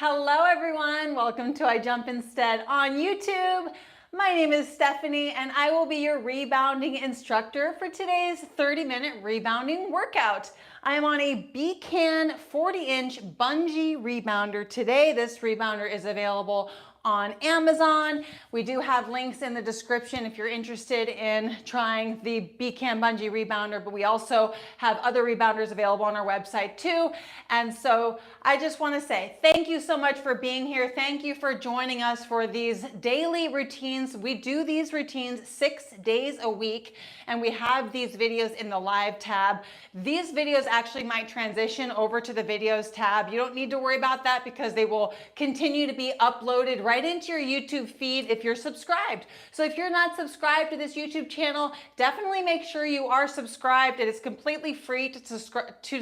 Hello everyone, welcome to I Jump Instead on YouTube. My name is Stephanie and I will be your rebounding instructor for today's 30-minute rebounding workout. I am on a BCAN 40-inch bungee rebounder today. This rebounder is available on Amazon. We do have links in the description if you're interested in trying the BCAN bungee rebounder, but we also have other rebounders available on our website too. And so I just want to say thank you so much for being here. Thank you for joining us for these daily routines. We do these routines 6 days a week, and we have these videos in the live tab. These videos actually might transition over to the videos tab. You don't need to worry about that because they will continue to be uploaded right into your YouTube feed if you're subscribed. So if you're not subscribed to this YouTube channel, definitely make sure you are subscribed. It is completely free to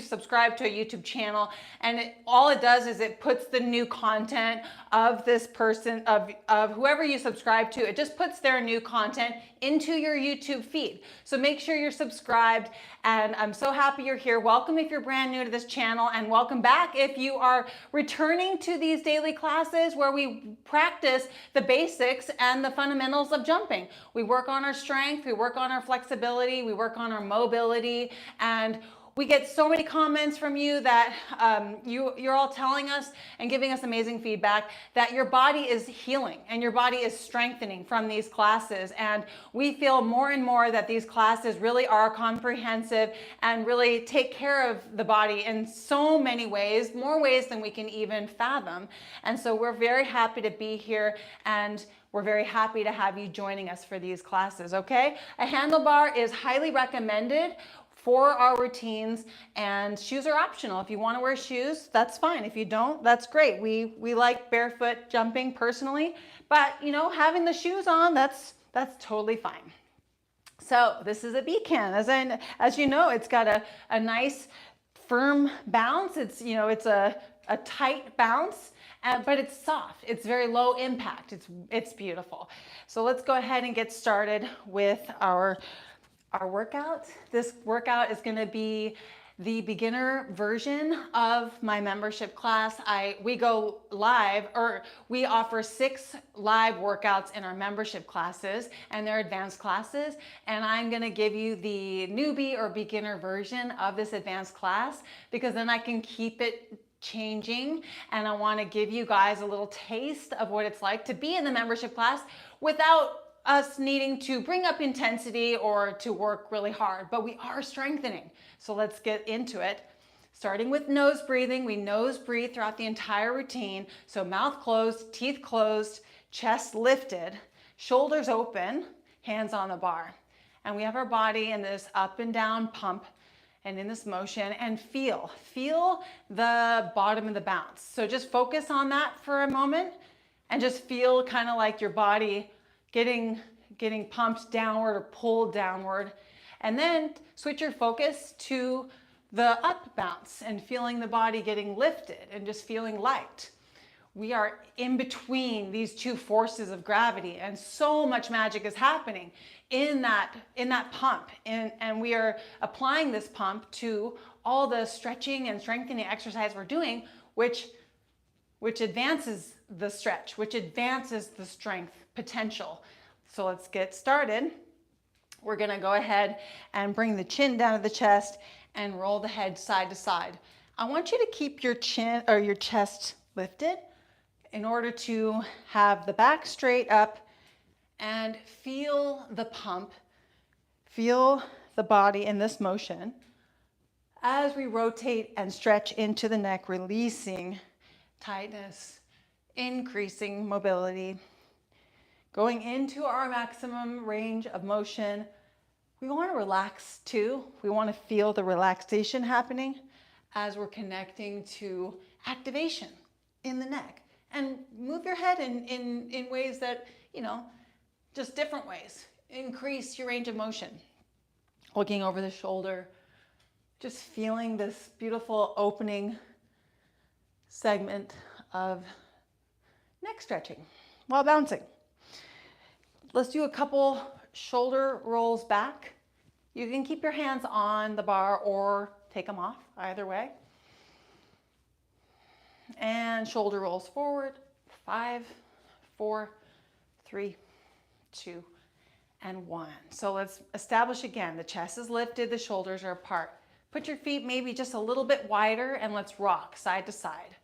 subscribe to a YouTube channel, and all it does is it puts the new content of this person, of whoever you subscribe to, it just puts their new content into your YouTube feed. So make sure you're subscribed, and I'm so happy you're here. Welcome if you're brand new to this channel, and welcome back if you are returning to these daily classes where we practice the basics and the fundamentals of jumping. We work on our strength, we work on our flexibility, we work on our mobility, and we get so many comments from you that you're all telling us and giving us amazing feedback that your body is healing and your body is strengthening from these classes. And we feel more and more that these classes really are comprehensive and really take care of the body in so many ways, more ways than we can even fathom. And so we're very happy to be here, and we're very happy to have you joining us for these classes, okay? A handlebar is highly recommended for our routines, and shoes are optional. If you want to wear shoes, that's fine. If you don't, that's great. We like barefoot jumping personally, but you know, having the shoes on, that's totally fine. So this is a BCAN. As you know, it's got a nice firm bounce. It's, you know, it's a tight bounce, but it's soft. It's very low impact. It's beautiful. So let's go ahead and get started with our workout. This workout is going to be the beginner version of my membership class. We go live, or we offer 6 live workouts in our membership classes, and they're advanced classes. And I'm going to give you the newbie or beginner version of this advanced class because then I can keep it changing, and I want to give you guys a little taste of what it's like to be in the membership class without us needing to bring up intensity or to work really hard, but we are strengthening. So let's get into it. Starting with nose breathing, we nose breathe throughout the entire routine. So mouth closed, teeth closed, chest lifted, shoulders open, hands on the bar. And we have our body in this up and down pump and in this motion, and feel the bottom of the bounce. So just focus on that for a moment and just feel kind of like your body getting pumped downward or pulled downward. And then switch your focus to the up bounce and feeling the body getting lifted and just feeling light. We are in between these two forces of gravity, and so much magic is happening in that pump. And we are applying this pump to all the stretching and strengthening exercise we're doing, which advances the stretch, which advances the strength potential. So let's get started. We're gonna go ahead and bring the chin down to the chest and roll the head side to side. I want you to keep your chin or your chest lifted in order to have the back straight up and feel the pump, feel the body in this motion as we rotate and stretch into the neck, releasing tightness, increasing mobility, going into our maximum range of motion. We want to relax too. We want to feel the relaxation happening as we're connecting to activation in the neck. And move your head in ways that, you know, just different ways. Increase your range of motion. Looking over the shoulder, just feeling this beautiful opening segment of neck stretching while bouncing. Let's do a couple shoulder rolls back. You can keep your hands on the bar or take them off, either way. And shoulder rolls forward. 5, 4, 3, 2, and 1. So let's establish again. The chest is lifted, the shoulders are apart. Put your feet maybe just a little bit wider and let's rock side to side.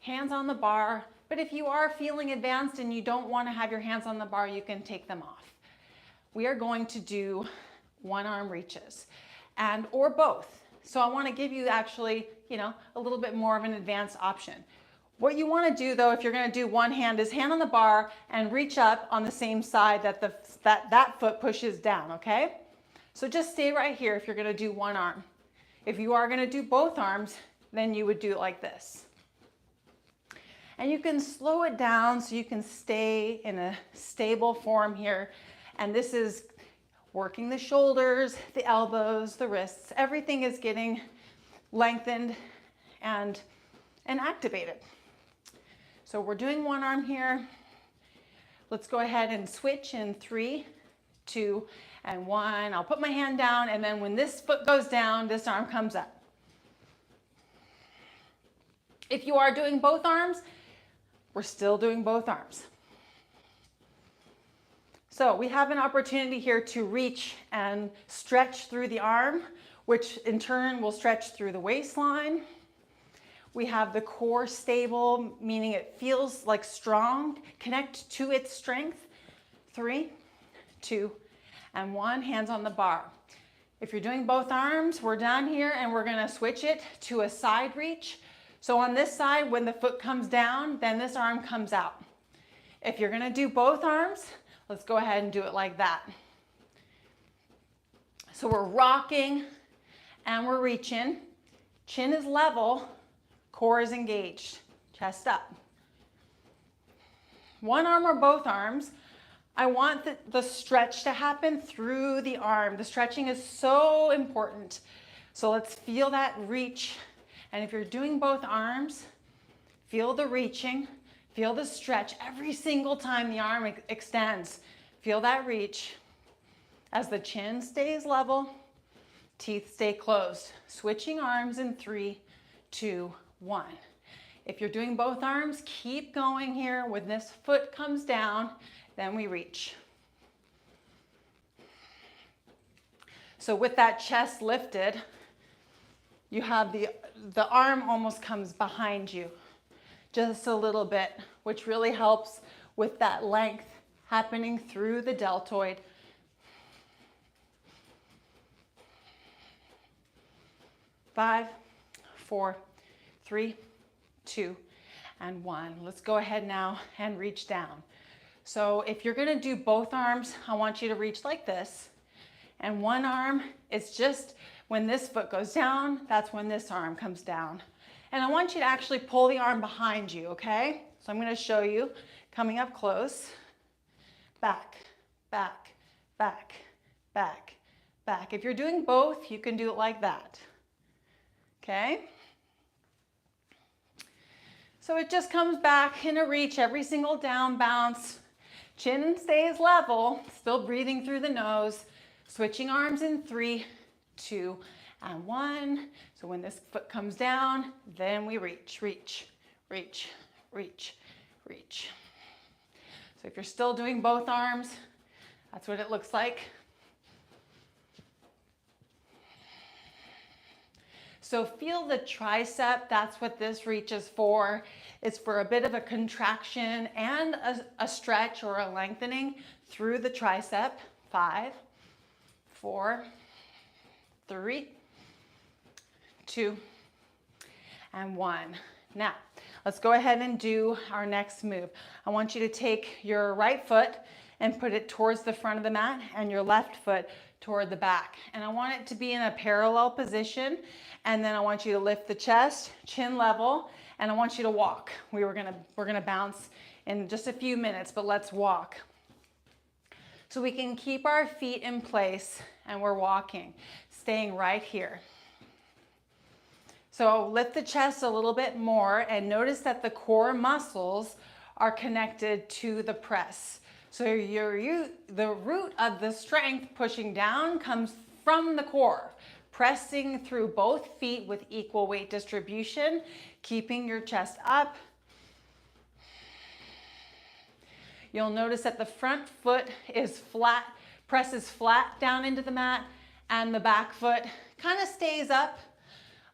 Hands on the bar, but if you are feeling advanced and you don't want to have your hands on the bar, you can take them off. We are going to do one arm reaches or both. So I want to give you actually, a little bit more of an advanced option. What you want to do though, if you're going to do one hand, is hand on the bar and reach up on the same side that that foot pushes down, okay? So just stay right here if you're going to do one arm. If you are going to do both arms, then you would do it like this. And you can slow it down so you can stay in a stable form here. And this is working the shoulders, the elbows, the wrists. Everything is getting lengthened and activated. So we're doing one arm here. Let's go ahead and switch in 3, 2, and 1. I'll put my hand down, and then when this foot goes down, this arm comes up. If you are doing both arms, we're still doing both arms. So we have an opportunity here to reach and stretch through the arm, which in turn will stretch through the waistline. We have the core stable, meaning it feels like strong. Connect to its strength. 3, 2, and 1. Hands on the bar. If you're doing both arms, we're down here and we're going to switch it to a side reach. So on this side, when the foot comes down, then this arm comes out. If you're going to do both arms, let's go ahead and do it like that. So we're rocking and we're reaching. Chin is level, core is engaged, chest up. One arm or both arms. I want the stretch to happen through the arm. The stretching is so important. So let's feel that reach. And if you're doing both arms, feel the reaching, feel the stretch every single time the arm extends. Feel that reach as the chin stays level, teeth stay closed. Switching arms in 3, 2, 1. If you're doing both arms, keep going here. When this foot comes down, then we reach. So with that chest lifted, you have the arm almost comes behind you just a little bit, which really helps with that length happening through the deltoid. Five, 4, 3, 2, and 1. Let's go ahead now and reach down. So if you're going to do both arms, I want you to reach like this. And one arm is just when this foot goes down, that's when this arm comes down. And I want you to actually pull the arm behind you, okay? So I'm going to show you coming up close. Back, back, back, back, back. If you're doing both, you can do it like that. Okay? So it just comes back in a reach every single down bounce. Chin stays level, still breathing through the nose. Switching arms in 3, 2, and 1. So when this foot comes down, then we reach, reach, reach, reach, reach. So if you're still doing both arms, that's what it looks like. So feel the tricep, that's what this reach is for. It's for a bit of a contraction and a stretch or a lengthening through the tricep. 5, 4, 3, 2, and 1. Now, let's go ahead and do our next move. I want you to take your right foot and put it towards the front of the mat and your left foot toward the back. And I want it to be in a parallel position. And then I want you to lift the chest, chin level, and I want you to walk. We're gonna bounce in just a few minutes, but let's walk. So we can keep our feet in place and we're walking, staying right here. So lift the chest a little bit more and notice that the core muscles are connected to the press. So the root of the strength pushing down comes from the core. pressing through both feet with equal weight distribution, keeping your chest up. You'll notice that the front foot is flat, presses flat down into the mat, and the back foot kind of stays up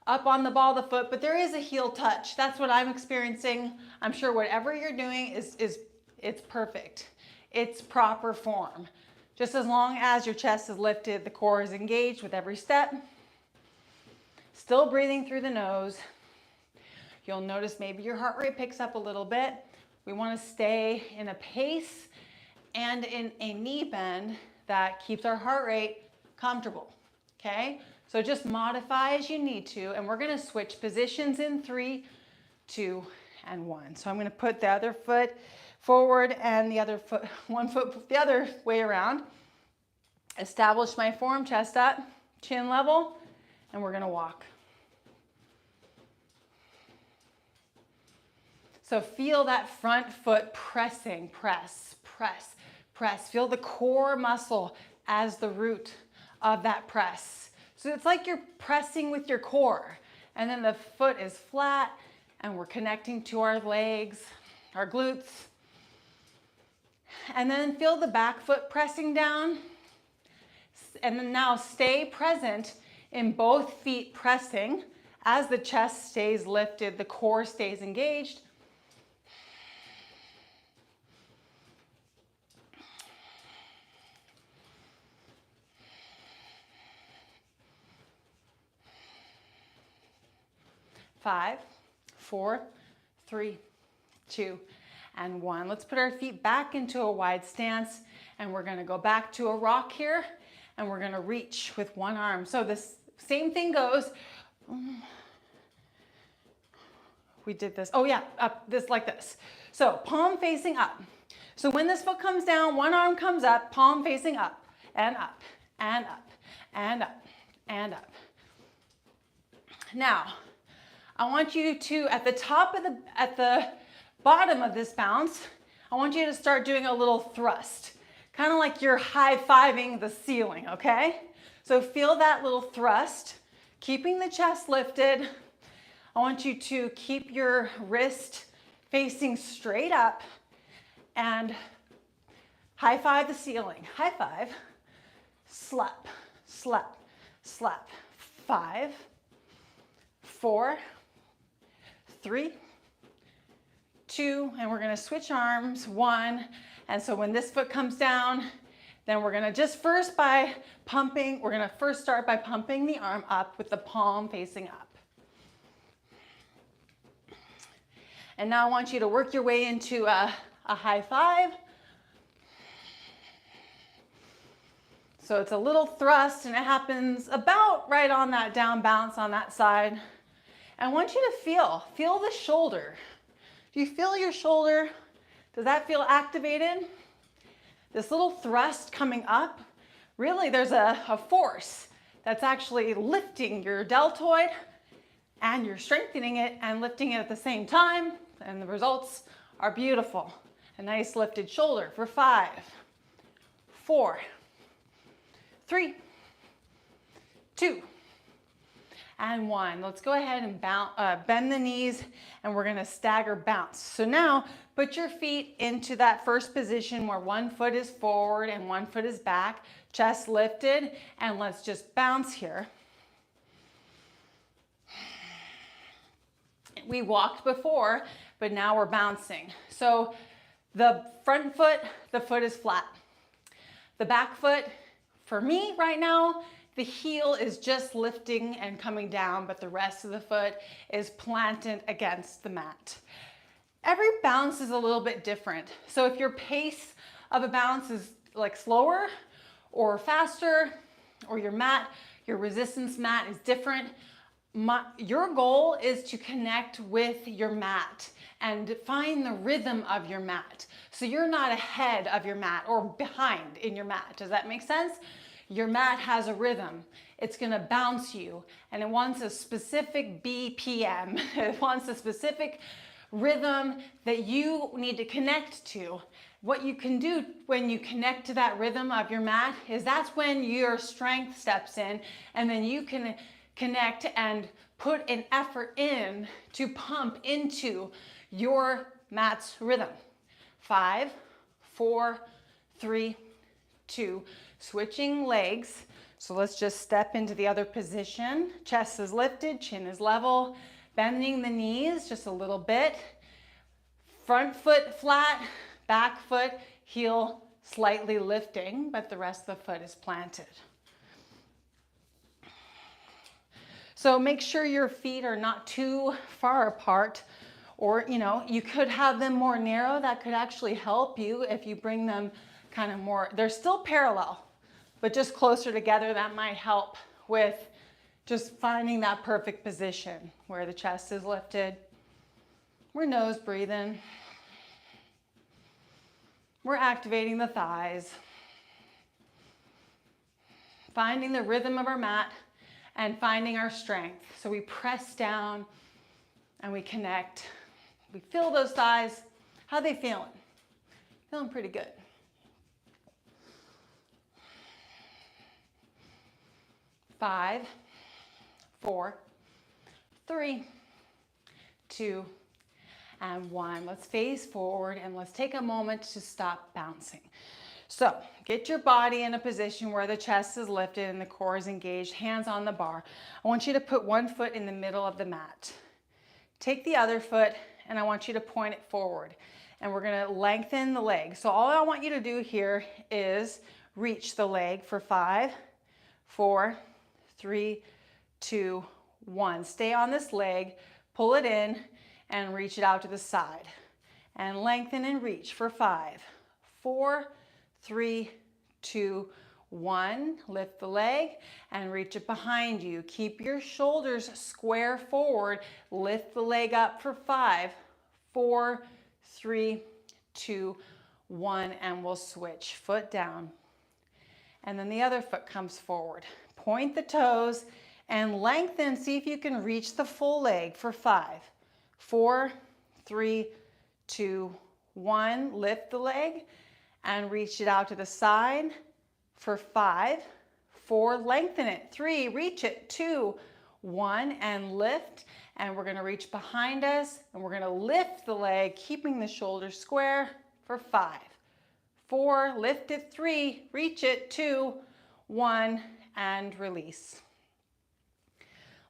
on the ball of the foot, but there is a heel touch. That's what I'm experiencing. I'm sure whatever you're doing it's perfect. It's proper form. Just as long as your chest is lifted, the core is engaged with every step. Still breathing through the nose. You'll notice maybe your heart rate picks up a little bit. We want to stay in a pace and in a knee bend that keeps our heart rate comfortable, okay? So just modify as you need to, and we're gonna switch positions in 3, 2, and 1. So I'm gonna put the other foot forward and the other foot, one foot the other way around. Establish my form, chest up, chin level, and we're gonna walk. So feel that front foot pressing, press, press, press. Feel the core muscle as the root of that press. So it's like you're pressing with your core, and then the foot is flat and we're connecting to our legs, our glutes. And then feel the back foot pressing down. And then now stay present in both feet pressing as the chest stays lifted, the core stays engaged. Five, 4, 3, 2, and 1. Let's put our feet back into a wide stance, and we're gonna go back to a rock here, and we're gonna reach with one arm. So this same thing goes. We did this, oh yeah, up this like this. So palm facing up. So when this foot comes down, one arm comes up, palm facing up, and up, and up, and up, and up. Now, I want you to, at the bottom of this bounce, I want you to start doing a little thrust, kind of like you're high-fiving the ceiling, okay? So feel that little thrust, keeping the chest lifted. I want you to keep your wrist facing straight up and high-five the ceiling. High-five, slap, slap, slap. 5, 4, 3, 2, and we're gonna switch arms, 1. And so when this foot comes down, then we're gonna just we're gonna first start by pumping the arm up with the palm facing up. And now I want you to work your way into a high five. So it's a little thrust, and it happens about right on that down bounce on that side. I want you to feel the shoulder. Do you feel your shoulder? Does that feel activated? This little thrust coming up, really there's a force that's actually lifting your deltoid, and you're strengthening it and lifting it at the same time, and the results are beautiful. A nice lifted shoulder for 5, 4, 3, 2, and 1. Let's go ahead and bend the knees, and we're gonna stagger bounce. So now put your feet into that first position where one foot is forward and one foot is back, chest lifted, and let's just bounce here. We walked before, but now we're bouncing. So the front foot, the foot is flat. The back foot, for me right now, the heel is just lifting and coming down, but the rest of the foot is planted against the mat. Every bounce is a little bit different. So if your pace of a bounce is like slower or faster, or your resistance mat is different, your goal is to connect with your mat and find the rhythm of your mat. So you're not ahead of your mat or behind in your mat. Does that make sense? Your mat has a rhythm. It's gonna bounce you, and it wants a specific BPM. It wants a specific rhythm that you need to connect to. What you can do when you connect to that rhythm of your mat is that's when your strength steps in, and then you can connect and put an effort in to pump into your mat's rhythm. 5, 4, 3, 2, switching legs. So let's just step into the other position. Chest is lifted, chin is level, bending the knees just a little bit. Front foot flat, back foot, heel slightly lifting, but the rest of the foot is planted. So make sure your feet are not too far apart, or you could have them more narrow. That could actually help you if you bring them kind of more, they're still parallel, but just closer together. That might help with just finding that perfect position where the chest is lifted. We're nose breathing. We're activating the thighs. Finding the rhythm of our mat and finding our strength. So we press down and we connect. We feel those thighs. How are they feeling? Feeling pretty good. Five, 4, 3, 2, and 1. Let's face forward and let's take a moment to stop bouncing. So get your body in a position where the chest is lifted and the core is engaged, hands on the bar. I want you to put one foot in the middle of the mat. Take the other foot and I want you to point it forward. And we're gonna lengthen the leg. So all I want you to do here is reach the leg for 5, 4, 3, 2, 1. Stay on this leg, pull it in, and reach it out to the side. And lengthen and reach for 5, 4, 3, 2, 1. Lift the leg and reach it behind you. Keep your shoulders square forward. Lift the leg up for 5, 4, 3, 2, 1. And we'll switch. Foot down. And then the other foot comes forward. Point the toes and lengthen. See if you can reach the full leg for 5, 4, 3, 2, 1. Lift the leg and reach it out to the side for 5, 4. Lengthen it. 3, reach it. 2, 1, and lift. And we're going to reach behind us and we're going to lift the leg, keeping the shoulders square for 5, 4. Lift it. 3, reach it. 2, 1, and release.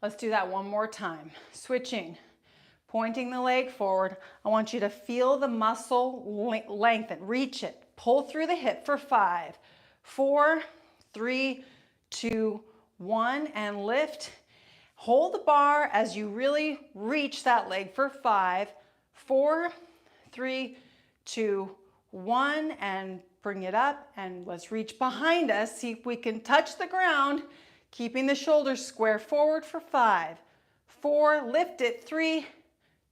Let's do that one more time. Switching, pointing the leg forward. I want you to feel the muscle lengthen. Reach it. Pull through the hip for 5, 4, 3, 2, 1, and lift. Hold the bar as you really reach that leg for 5, 4, 3, 2, 1, and bring it up. And let's reach behind us. See if we can touch the ground, keeping the shoulders square forward for 5, 4, lift it. 3,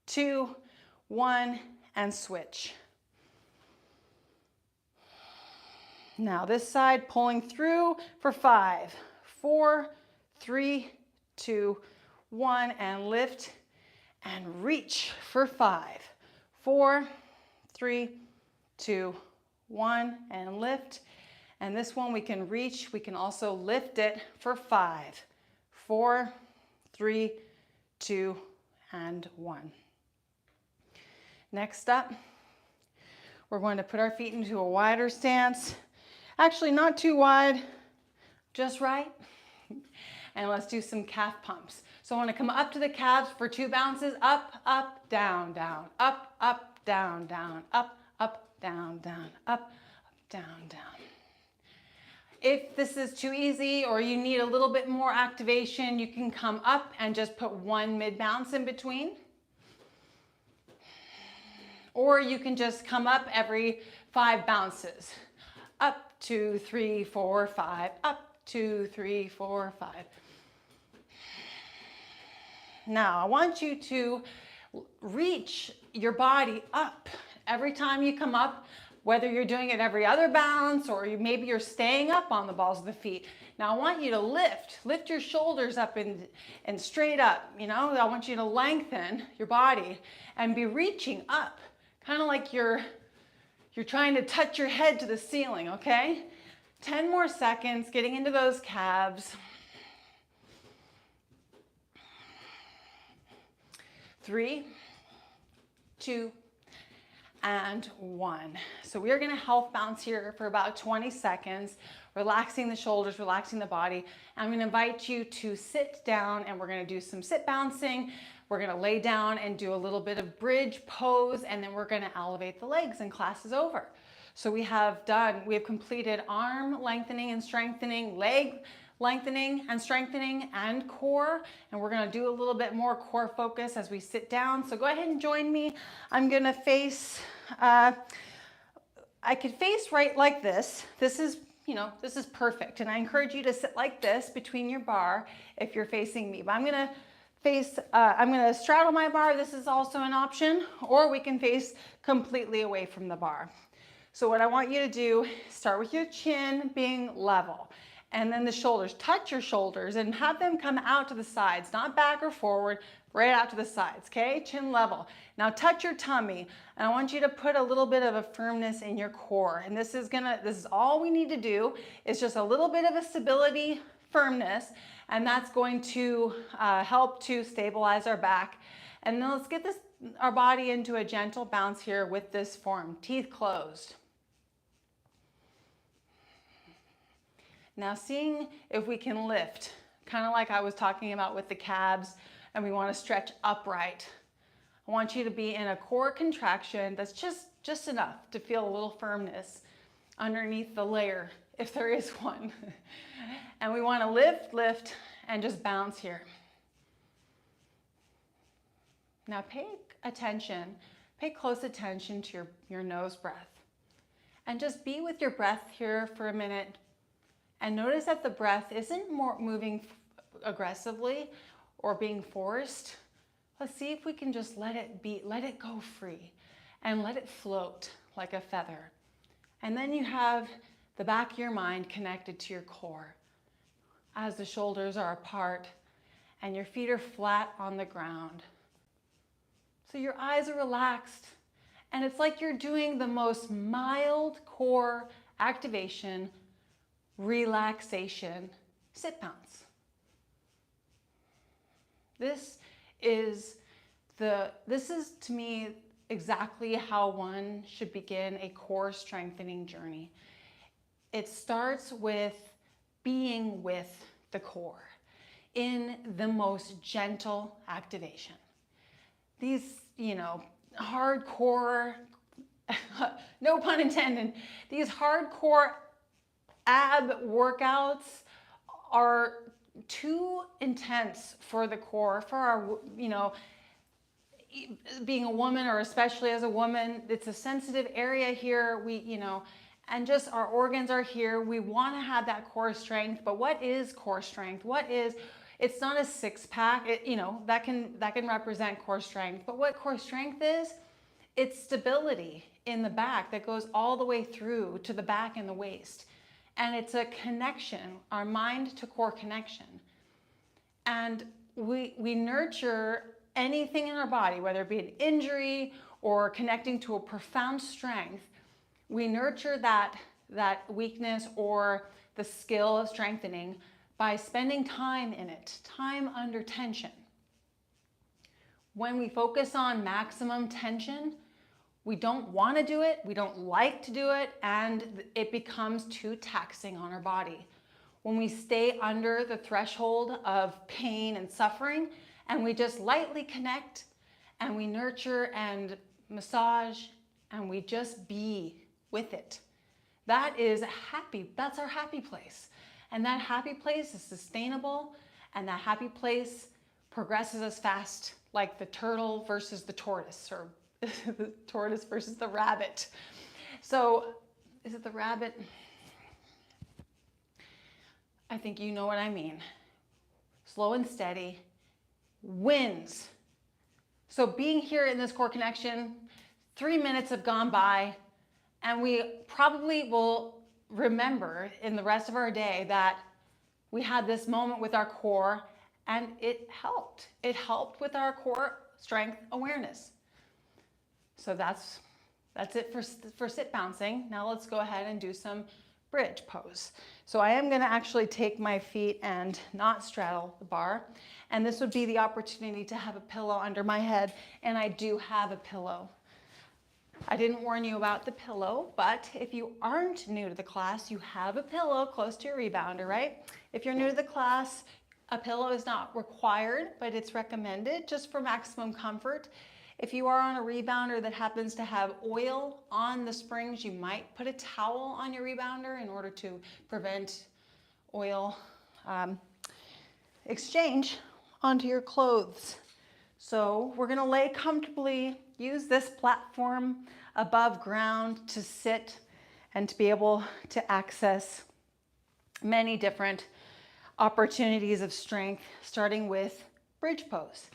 2, 1, and switch. Now this side, pulling through for 5, 4, 3, 2, 1, and lift and reach for 5, 4, 3, 2, 1, and lift. And this one we can reach, we can also lift it for 5, 4, 3, 2, and 1. Next up, we're going to put our feet into a wider stance. Actually, not too wide, just right. And let's do some calf pumps. So I want to come up to the calves for 2 bounces. Up, up, down, down, up, up, down, down, up, up, down, down, up, down, down. If this is too easy or you need a little bit more activation, you can come up and just put 1 mid bounce in between. Or you can just come up every 5 bounces. Up, 2, 3, 4, 5, up, 2, 3, 4, 5. Now I want you to reach your body up every time you come up, whether you're doing it every other bounce or maybe you're staying up on the balls of the feet. Now I want you to lift your shoulders up and straight up, you know, I want you to lengthen your body and be reaching up, kind of like you're trying to touch your head to the ceiling, okay? 10 more seconds, getting into those calves. 3, 2, and 1. So we are going to health bounce here for about 20 seconds, relaxing the shoulders, relaxing the body. I'm going to invite you to sit down and we're going to do some sit bouncing. We're going to lay down and do a little bit of bridge pose, and then we're going to elevate the legs, and class is over. So we have completed arm lengthening and strengthening, leg lengthening and strengthening, and core. And we're gonna do a little bit more core focus as we sit down. So go ahead and join me. I'm gonna face, I could face right like this. This is perfect. And I encourage you to sit like this between your bar if you're facing me. But I'm gonna straddle my bar. This is also an option, or we can face completely away from the bar. So what I want you to do, start with your chin being level. And then the shoulders, touch your shoulders and have them come out to the sides, not back or forward, right out to the sides, okay? Chin level. Now touch your tummy, and I want you to put a little bit of a firmness in your core. And this is all we need to do is just a little bit of a stability, firmness, and that's going to help to stabilize our back. And then let's get our body into a gentle bounce here with this form, teeth closed. Now seeing if we can lift, kind of like I was talking about with the calves, and we want to stretch upright. I want you to be in a core contraction that's just enough to feel a little firmness underneath the layer, if there is one. And we want to lift, and just bounce here. Now pay close attention to your nose breath. And just be with your breath here for a minute. And notice that the breath isn't moving aggressively or being forced. Let's see if we can just let it go free and let it float like a feather. And then you have the back of your mind connected to your core as the shoulders are apart and your feet are flat on the ground. So your eyes are relaxed, and it's like you're doing the most mild core activation, relaxation, sit bounce. This is to me exactly how one should begin a core strengthening journey. It starts with being with the core in the most gentle activation. These, hardcore, no pun intended, these hardcore ab workouts are too intense for the core, for our, being a woman, or especially as a woman. It's a sensitive area here. And just our organs are here. We want to have that core strength. But what is core strength? It's not a six-pack. That can represent core strength. But what core strength is, it's stability in the back that goes all the way through to the back and the waist. And it's a connection, our mind to core connection. And we nurture anything in our body, whether it be an injury or connecting to a profound strength. We nurture that weakness or the skill of strengthening by spending time in it, time under tension. When we focus on maximum tension, we don't want to do it, we don't like to do it, and it becomes too taxing on our body. When we stay under the threshold of pain and suffering, and we just lightly connect, and we nurture and massage, and we just be with it. That's our happy place. And that happy place is sustainable, and that happy place progresses us fast, like the turtle versus the tortoise, or the tortoise versus the rabbit. So, is it the rabbit? I think you know what I mean. Slow and steady wins. So being here in this core connection, 3 minutes have gone by, and we probably will remember in the rest of our day that we had this moment with our core, and it helped. It helped with our core strength awareness. So that's it for sit bouncing. Now let's go ahead and do some bridge pose. So I am going to actually take my feet and not straddle the bar. And this would be the opportunity to have a pillow under my head. And I do have a pillow. I didn't warn you about the pillow, but if you aren't new to the class, you have a pillow close to your rebounder, right? If you're new to the class, a pillow is not required, but it's recommended just for maximum comfort. If you are on a rebounder that happens to have oil on the springs, you might put a towel on your rebounder in order to prevent oil exchange onto your clothes. So we're going to lay comfortably, use this platform above ground to sit and to be able to access many different opportunities of strength, starting with bridge pose.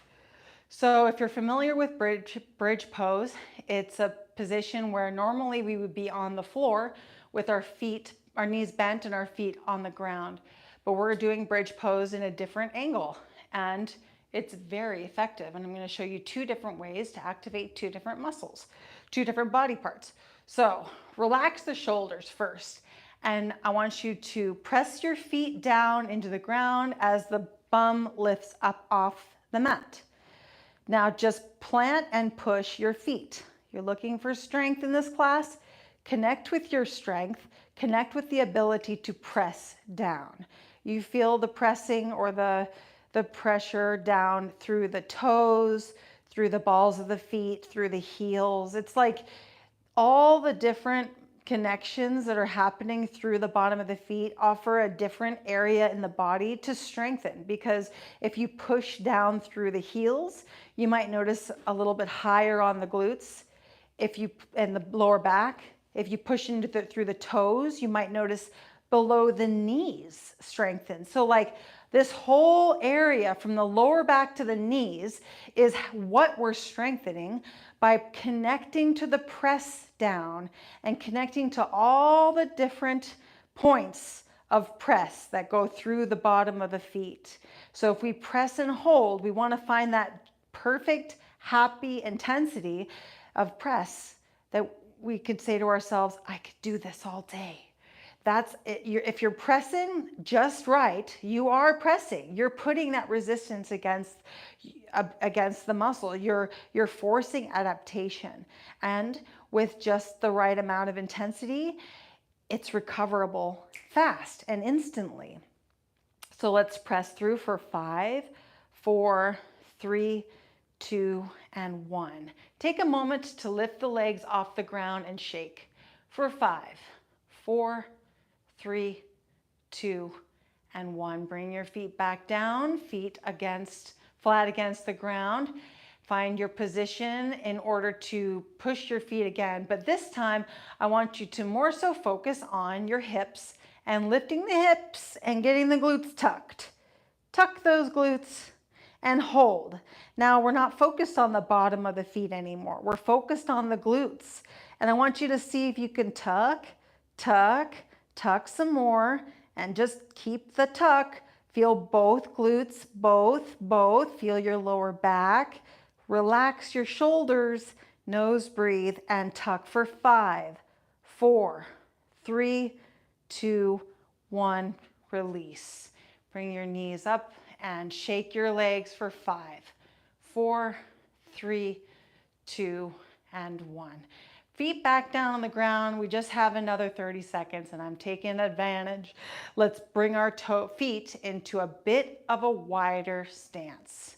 So if you're familiar with bridge pose, it's a position where normally we would be on the floor with our feet, our knees bent and our feet on the ground. But we're doing bridge pose in a different angle, and it's very effective. And I'm going to show you two different ways to activate two different muscles, two different body parts. So relax the shoulders first. And I want you to press your feet down into the ground as the bum lifts up off the mat. Now just plant and push your feet. You're looking for strength in this class. Connect with your strength. Connect with the ability to press down. You feel the pressing or the pressure down through the toes, through the balls of the feet, through the heels. It's like all the different connections that are happening through the bottom of the feet offer a different area in the body to strengthen, because if you push down through the heels, you might notice a little bit higher on the glutes and the lower back. If you push through the toes, you might notice below the knees strengthen. So like this whole area from the lower back to the knees is what we're strengthening by connecting to the press down and connecting to all the different points of press that go through the bottom of the feet. So if we press and hold, we want to find that perfect, happy intensity of press that we could say to ourselves, I could do this all day. That's it. If you're pressing just right, you are pressing. You're putting that resistance against the muscle. You're forcing adaptation. And with just the right amount of intensity, it's recoverable fast and instantly. So let's press through for 5, 4, 3, 2, and 1. Take a moment to lift the legs off the ground and shake for 5, 4, 3, 2, and 1. Bring your feet back down, feet flat against the ground. Find your position in order to push your feet again. But this time, I want you to more so focus on your hips and lifting the hips and getting the glutes tucked. Tuck those glutes and hold. Now we're not focused on the bottom of the feet anymore. We're focused on the glutes. And I want you to see if you can tuck, tuck, tuck some more, and just keep the tuck. Feel both glutes, both. Feel your lower back. Relax your shoulders, nose breathe, and tuck for 5, 4, 3, 2, 1. Release. Bring your knees up and shake your legs for 5, 4, 3, 2, and 1. Feet back down on the ground. We just have another 30 seconds and I'm taking advantage. Let's bring our feet into a bit of a wider stance.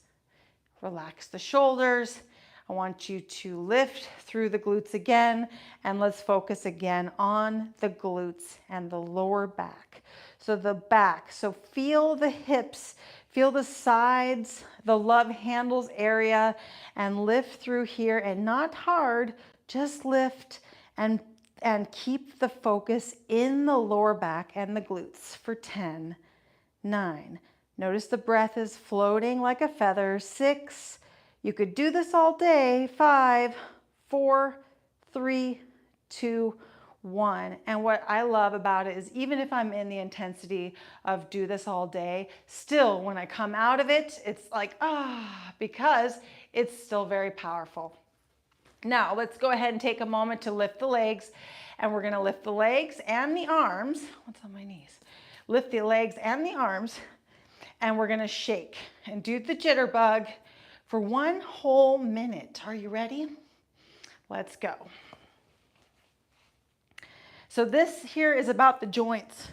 Relax the shoulders. I want you to lift through the glutes again, and let's focus again on the glutes and the lower back. So the back, so feel the hips, feel the sides, the love handles area, and lift through here, and not hard, just lift and keep the focus in the lower back and the glutes for 10, 9. Notice the breath is floating like a feather. 6. You could do this all day. 5, 4, 3, 2, 1. And what I love about it is even if I'm in the intensity of do this all day, still when I come out of it, it's like, because it's still very powerful. Now let's go ahead and take a moment to lift the legs, and we're gonna lift the legs and the arms. What's on my knees? Lift the legs and the arms, and we're gonna shake and do the jitterbug for 1 whole minute. Are you ready? Let's go. So this here is about the joints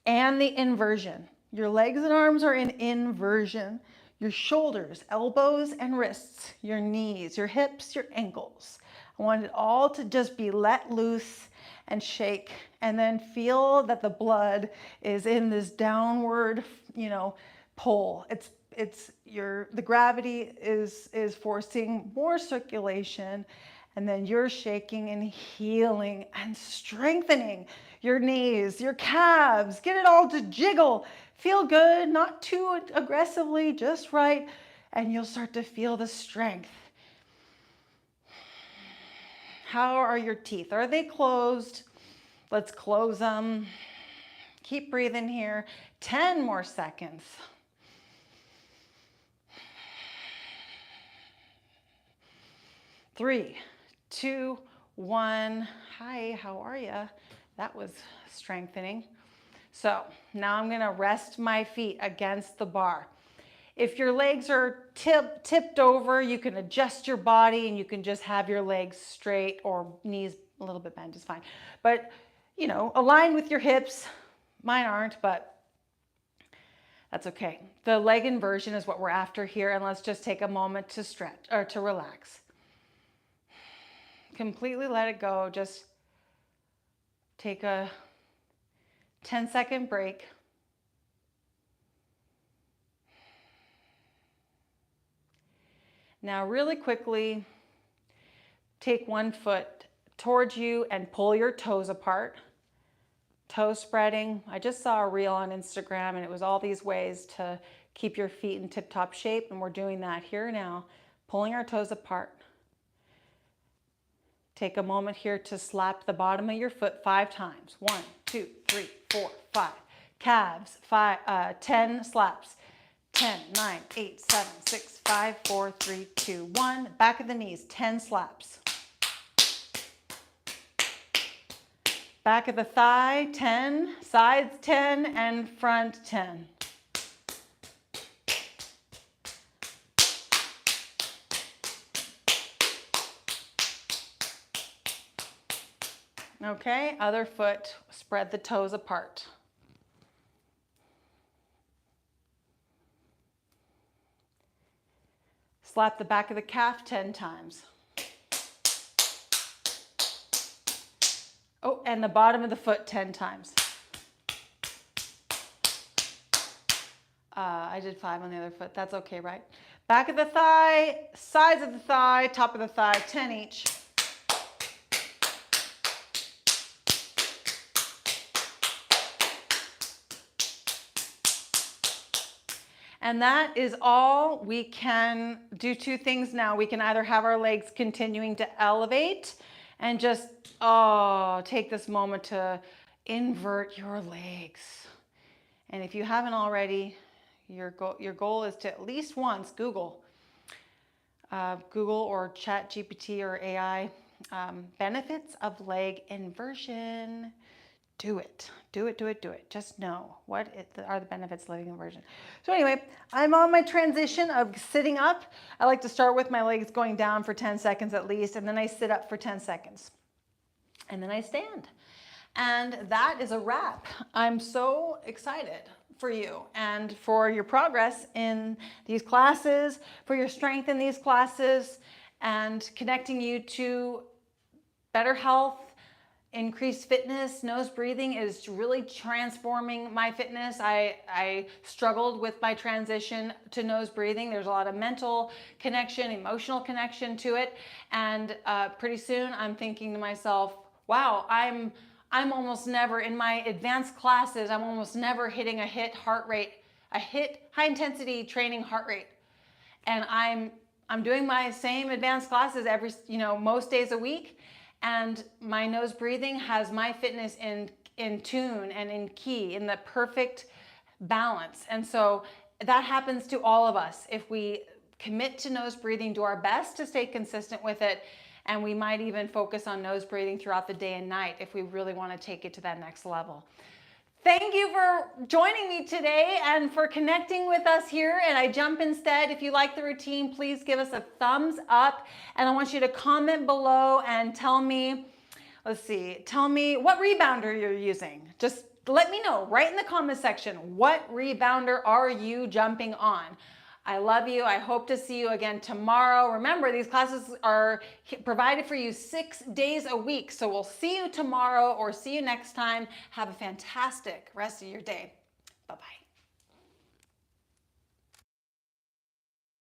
and the inversion. Your legs and arms are in inversion. Your shoulders, elbows, and wrists, your knees, your hips, your ankles. I want it all to just be let loose and shake, and then feel that the blood is in this downward, pull. The gravity is forcing more circulation, and then you're shaking and healing and strengthening your knees, your calves. Get it all to jiggle. Feel good, not too aggressively, just right, and you'll start to feel the strength. How are your teeth? Are they closed? Let's close them. Keep breathing here. 10 more seconds. 3, 2, 1. Hi, how are you? That was strengthening. So now I'm gonna rest my feet against the bar. If your legs are tipped over, you can adjust your body and you can just have your legs straight or knees a little bit bent is fine. But, align with your hips. Mine aren't, but that's okay. The leg inversion is what we're after here, and let's just take a moment to stretch or to relax. Completely let it go. Just take a 10-second break. Now really quickly, take one foot towards you and pull your toes apart. Toe spreading. I just saw a reel on Instagram, and it was all these ways to keep your feet in tip-top shape, and we're doing that here now, pulling our toes apart. Take a moment here to slap the bottom of your foot 5 times. 1, 2, 3, 4, 5. Calves, 10 slaps. 10, 9, 8, 7, 6, 5, 4, 3, 2, 1. Back of the knees, 10 slaps. Back of the thigh, 10. Sides, 10. And front, 10. Okay, other foot, spread the toes apart. Slap the back of the calf 10 times. Oh, and the bottom of the foot 10 times. I did 5 on the other foot. That's okay, right? Back of the thigh, sides of the thigh, top of the thigh, 10 each. And that is all. We can do 2 things now. We can either have our legs continuing to elevate and just, take this moment to invert your legs. And if you haven't already, your goal is to at least once Google or ChatGPT or AI, benefits of leg inversion. Do it. Do it, do it, do it. Just know what are the benefits of leg inversion. So anyway, I'm on my transition of sitting up. I like to start with my legs going down for 10 seconds at least, and then I sit up for 10 seconds. And then I stand. And that is a wrap. I'm so excited for you and for your progress in these classes, for your strength in these classes, and connecting you to better health, increased fitness. Nose breathing is really transforming my fitness. I struggled with my transition to nose breathing. There's a lot of mental connection, emotional connection to it. And pretty soon I'm thinking to myself, wow, I'm almost never in my advanced classes, I'm almost never hitting a high intensity training heart rate. And I'm doing my same advanced classes most days a week. And my nose breathing has my fitness in tune and in key, in the perfect balance. And so that happens to all of us if we commit to nose breathing, do our best to stay consistent with it, and we might even focus on nose breathing throughout the day and night if we really want to take it to that next level. Thank you for joining me today and for connecting with us here. And I Jump Instead. If you like the routine, please give us a thumbs up. And I want you to comment below and tell me, tell me what rebounder you're using. Just let me know right in the comment section, what rebounder are you jumping on? I love you. I hope to see you again tomorrow. Remember, these classes are provided for you 6 days a week. So we'll see you tomorrow or see you next time. Have a fantastic rest of your day. Bye-bye.